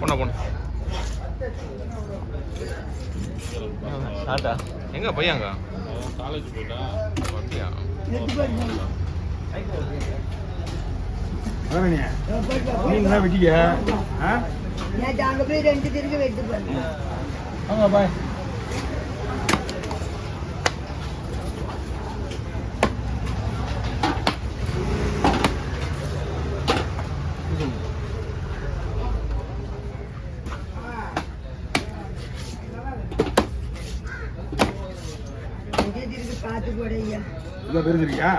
பொண்ணா பொண்ணு ஆட்டா எங்க பையங்க காலேஜ் போயிட்டா அப்படியா நீங்க வெட்டிக்க அங்க போய் 2 திருக்க வெட்டு பண்ணு ஆமா பாய் பார்த்து போடையா இதை பெருந்திருக்கியா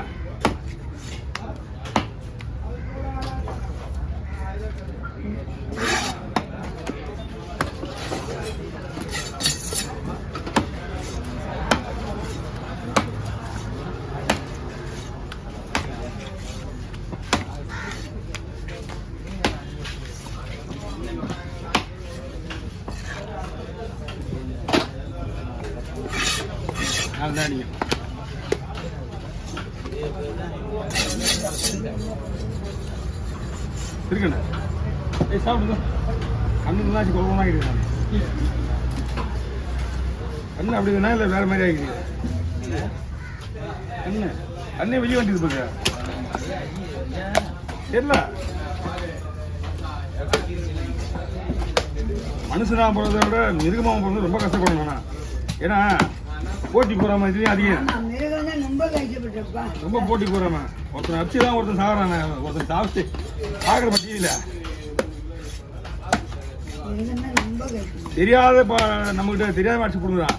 அதுதான் நீங்கள் இருக்கண்ணா ஏய் சாப்பிடுங்க கண்ணு தான் கோபமாக ஆகிடுது கண்ணு அப்படி தானே இல்லை வேறு மாதிரி ஆகிடுது கண்ணு கண்ணே வெளியே வந்துட்டு போங்க தெரியல மனுஷனாக போகிறத விட மிருகமாக போகிறது ரொம்ப கஷ்டப்படணும் வேணா ஏன்னா போட்டி போறாம இதுலயும் அதிகம் ரொம்ப போட்டி போறாம ஒருத்தன் அடிச்சுதான் ஒருத்தன் சாகுறானே ஒருத்தன் சாப்பிட்டு சாகுற டிவியில தெரியாத நம்ம கிட்ட தெரியாத அடிச்சு கொடுக்குறான்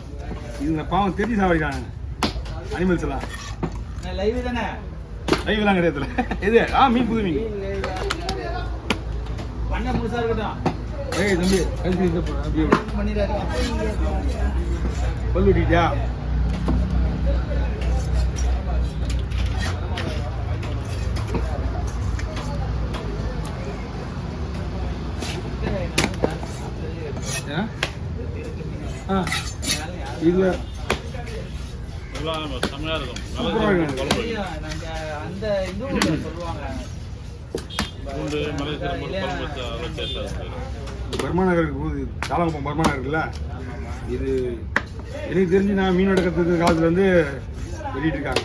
இது பாவம் தெரிஞ்சு சாவடிக்கிறாங்க அனிமல்ஸ் எல்லாம் லைவ் எல்லாம் கிடையாது எது மீன் புது மீன் ஏய் தம்பி பல்லு விட்டியா இதுல பர்மா நகர் சாலங்குப்பம் பர்மா நகர் இருக்குல்ல இது எனக்கு தெரிஞ்சு நான் மீன் எடுக்கிறதுக்கு காலத்துலேருந்து வெளியிட்டு இருக்காங்க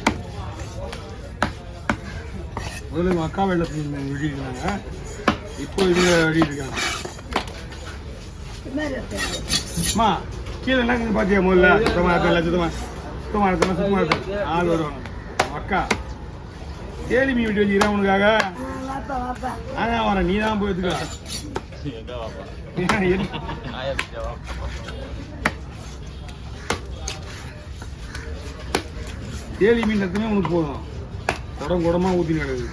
முதல்ல எங்கள் அக்கா வெள்ளத்தில் வெளியிட்டிருக்காங்க இப்போ இதில் வெளியிட்டிருக்காங்க அம்மா கீழே என்ன பார்த்தியா முதல்ல சுத்தமாக இருக்கல சுத்தமாக இருக்கு ஆள் வருவாங்க அக்கா கேலி மீன் வெட்டி வச்சுக்கிறேன் உனக்காக அதான் வரேன் நீ தான் போய் எடுத்துக்கலாம் தேலி மீன் எடுத்துமே உனக்கு போதும் குடமாக ஊற்றி கிடக்குது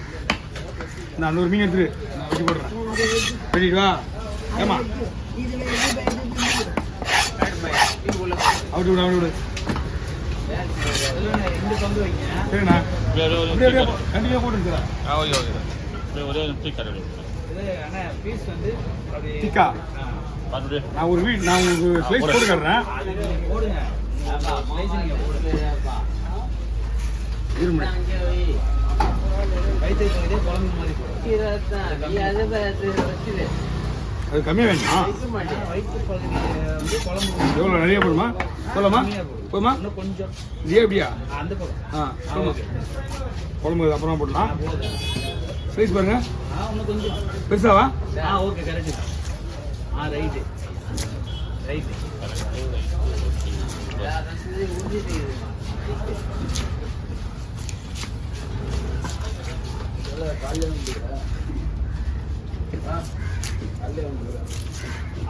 நான் அந்த ஒரு மீன் எடுத்துரு நான் வச்சு போடுறேன் வெட்டிட்டு வா ஏமா அப்படி விடு சரிண்ணா கண்டிப்பாக போட்டுருக்கிறேன் டிக்கா நான் ஒரு நான் உங்களுக்கு ஸ்லைஸ் போட்டுக்கிறேன் அது கம்மியாக வேணுமா எவ்வளோ நிறைய போடுமா சொல்லமா போதுமா கொஞ்சம் இதே எப்படியா குழம்பு அப்புறமா போடலாம் சைஸ் பாருங்க பெருசாவா okay correct right right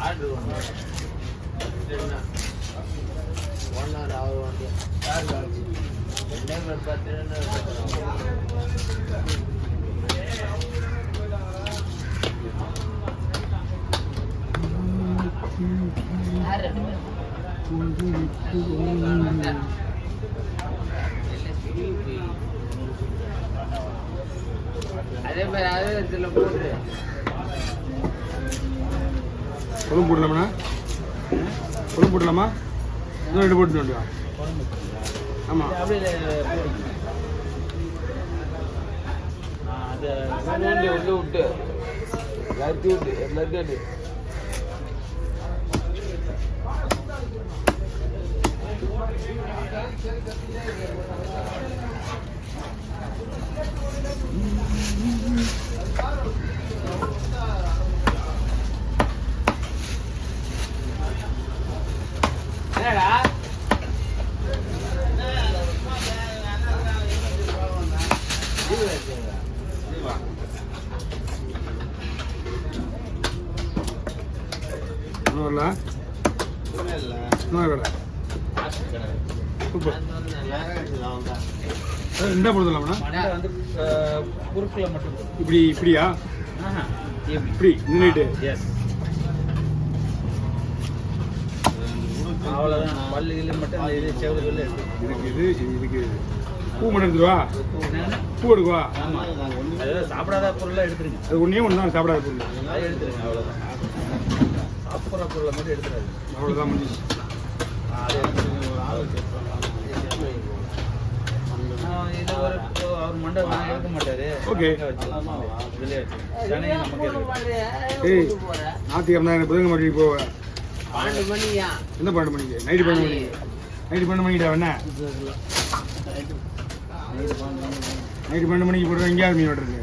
order one hour ஆகும் அதே மாதிரி அதே இதில் போட்டு குழம்பு போடலாமா குழம்பு போடலாமா இன்னும் 2 போட்டு வேண்டியா ஆமாம் அதை விட்டு லத்தி விட்டு இன்னும் வரல இன்னும் வரல சூப்பர் இந்த பொழுதுலாம்ண்ணா குறுக்கில் மட்டும் இப்படியா இப்படி இந்த நைட்டு அவ்வளோதான் பல்லு கில்லு மட்டும் அந்த இது செவரு கில்லு இதுக்கு பூ மட்டும் எடுத்துருவா பூ எடுக்குவா ஆமாம் அதாவது சாப்பிடாத பொருளாக எடுத்துருங்க அது ஒன்றே ஒன்று தான் சாப்பிடாத பொருள் அதை எடுத்துருங்க அவ்வளோதான் சாப்பிட்ற பொருளை மட்டும் எடுத்துடாது அவ்வளோதான் முடிஞ்சு இது ஒரு அவர் மண்டை எடுக்க மாட்டாரு ஓகே இதுலேயே சனையை நமக்கு ஏய் ஞாயிற்றுக்கிழமை தான் புதன்கிழமை மணிக்கு போவேன் 12 மணியா எந்த 12 மணிக்கு நைட்டு 12 மணிக்கு நைட்டு 12 மணிக்கிட்ட என்ன நைட்டு 12 மணிக்கு போடுற எங்கேயாவது மீன் வெட்டுறது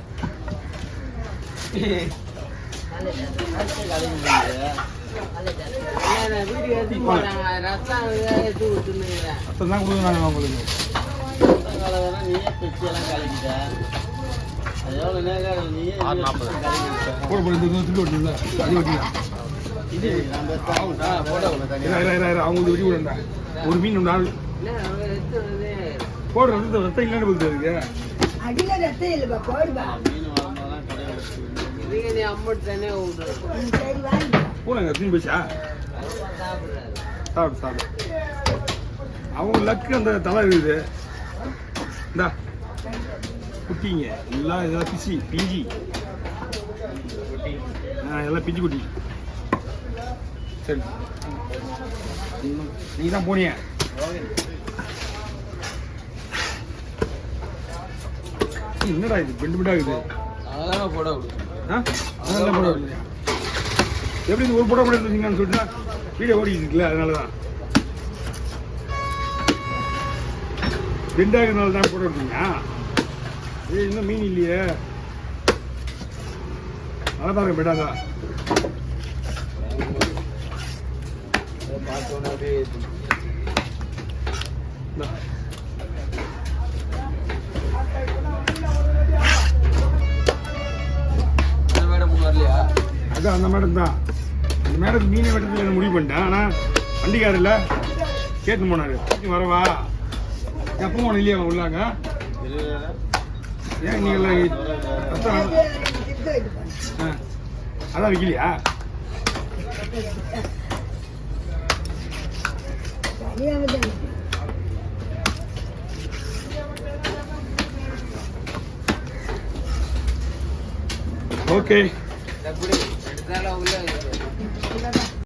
வீடியோ எடுத்து போறாங்க ரசம் எடுத்து விட்டுனுங்கிறேன் அத்தனை தான் கொடுக்குறாங்க உங்களுக்கு போட போட இந்த துண்டு வெட்டுல அது வெட்டிக்கலாம் அவங்களுக்கு வெட்டி விடண்டா ஒரு மீன் நாள் போடுற ரத்தம் இல்லைன்னு போகுது அதுக்கு அடியில ரத்தம் இல்லப்பா போடுப்பா நீ அம்மட்டு தானே சரி வாங்கி போனாங்க தீன் போச்சா சாப்பிடு சாப்பிடு அவங்க லக்கு அந்த தலை இருக்குது இந்தா குட்டிங்க எல்லாம் இதெல்லாம் பிஞ்சி எல்லாம் பிஞ்சு குட்டி சரி நீங்க தான் போனீங்க என்னடா இது பெண்டு பெண்டா இருக்குது அதெல்லாம் போட விடு அதெல்லாம் போட விடலையா எப்படி இந்த ஒரு போட கூட இருந்துச்சிங்கன்னு சொல்லிட்டு வீடியோ ஓடிட்டு இருக்குல்ல அதனால தான் ரெண்டாயிரம் தான் போட விட்டீங்க ஏய் இன்னும் மீன் இல்லையே நல்லா தான் இருக்கு பெட்டாதா பார்த்தோன்னா அப்படியே மேடம் வரலையா அதான் அந்த மேடம் தான் அந்த மேடம் மீனை வெட்டுறதுக்கு முடிவு பண்ணிட்டேன் ஆனால் வண்டிக்காரில் கேட்டு போனாரு வரவா எப்போ போன இல்லையா உள்ளாங்க ஏன் நீங்கள் அதான் வைக்கலையா ஓகே உள்ள